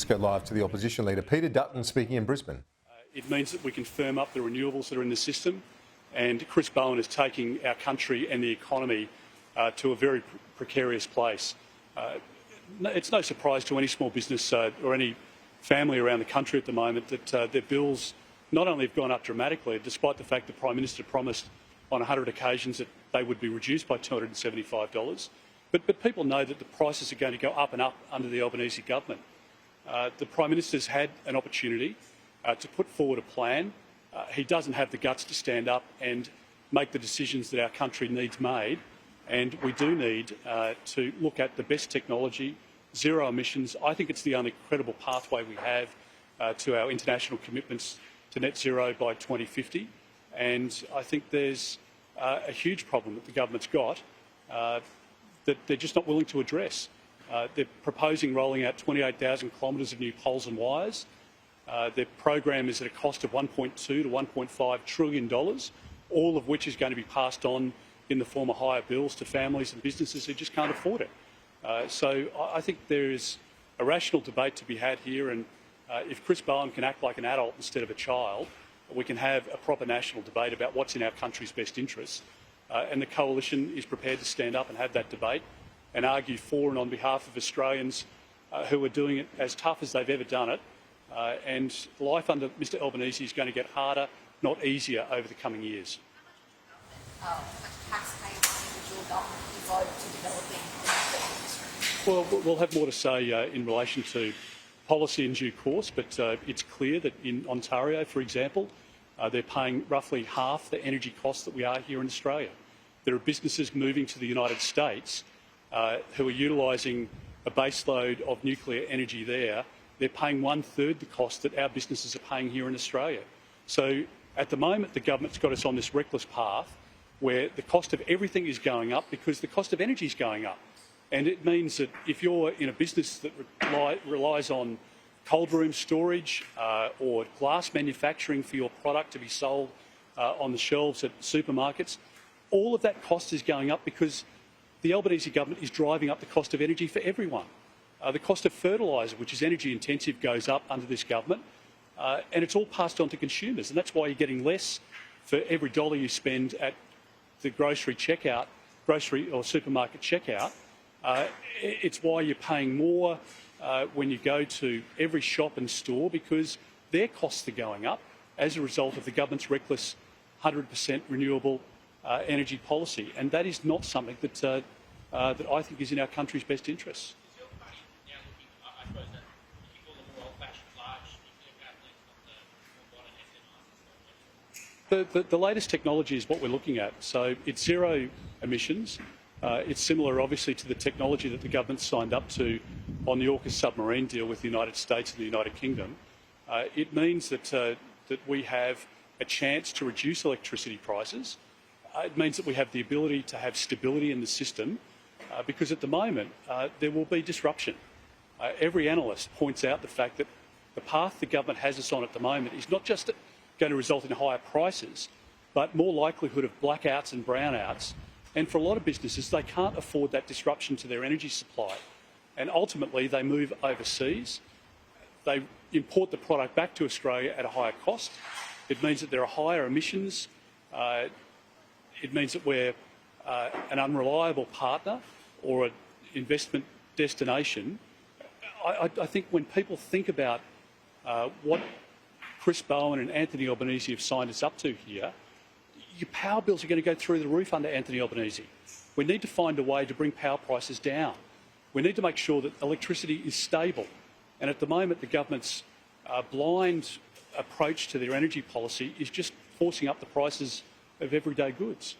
Let's go live to the opposition leader, Peter Dutton, speaking in Brisbane. It means that we can firm up the renewables that are in the system, and Chris Bowen is taking our country and the economy to a very precarious place. It's no surprise to any small business or any family around the country at the moment that their bills not only have gone up dramatically, despite the fact the Prime Minister promised on 100 occasions that they would be reduced by $275, but people know that the prices are going to go up and up under the Albanese government. The Prime Minister's had an opportunity to put forward a plan. He doesn't have the guts to stand up and make the decisions that our country needs made, and we do need to look at the best technology, zero emissions. I think it's the only credible pathway we have to our international commitments to net zero by 2050, and I think there's a huge problem that the government's got that they're just not willing to address. They're proposing rolling out 28,000 kilometres of new poles and wires. Their program is at a cost of $1.2 to $1.5 trillion, all of which is going to be passed on in the form of higher bills to families and businesses who just can't afford it. So I think there is a rational debate to be had here, and if Chris Bowen can act like an adult instead of a child, we can have a proper national debate about what's in our country's best interests. And the Coalition is prepared to stand up and have that debate and argue for and on behalf of Australians who are doing it as tough as they've ever done it. And life under Mr Albanese is going to get harder, not easier, over the coming years. Well, we'll have more to say in relation to policy in due course, but it's clear that in Ontario, for example, they're paying roughly half the energy costs that we are here in Australia. There are businesses moving to the United States who are utilising a baseload of nuclear energy there. They're paying 1/3 the cost that our businesses are paying here in Australia. So at the moment, the government's got us on this reckless path where the cost of everything is going up because the cost of energy is going up. And it means that if you're in a business that relies on cold room storage or glass manufacturing for your product to be sold on the shelves at supermarkets, all of that cost is going up because the Albanese government is driving up the cost of energy for everyone. The cost of fertiliser, which is energy intensive, goes up under this government, and it's all passed on to consumers, and that's why you're getting less for every dollar you spend at the grocery or supermarket checkout. It's why you're paying more when you go to every shop and store, because their costs are going up as a result of the government's reckless 100% renewable energy policy, and that is not something that I think is in our country's best interests. The latest technology is what we're looking at. So it's zero emissions. It's similar, obviously, to the technology that the government signed up to on the AUKUS submarine deal with the United States and the United Kingdom. It means that we have a chance to reduce electricity prices. It means that we have the ability to have stability in the system, because at the moment there will be disruption. Every analyst points out the fact that the path the government has us on at the moment is not just going to result in higher prices, but more likelihood of blackouts and brownouts. And for a lot of businesses, they can't afford that disruption to their energy supply. And ultimately, they move overseas. They import the product back to Australia at a higher cost. It means that there are higher emissions. It means that we're an unreliable partner or an investment destination. I think when people think about what Chris Bowen and Anthony Albanese have signed us up to here, your power bills are going to go through the roof under Anthony Albanese. We need to find a way to bring power prices down. We need to make sure that electricity is stable. And at the moment, the government's blind approach to their energy policy is just forcing up the prices of everyday goods.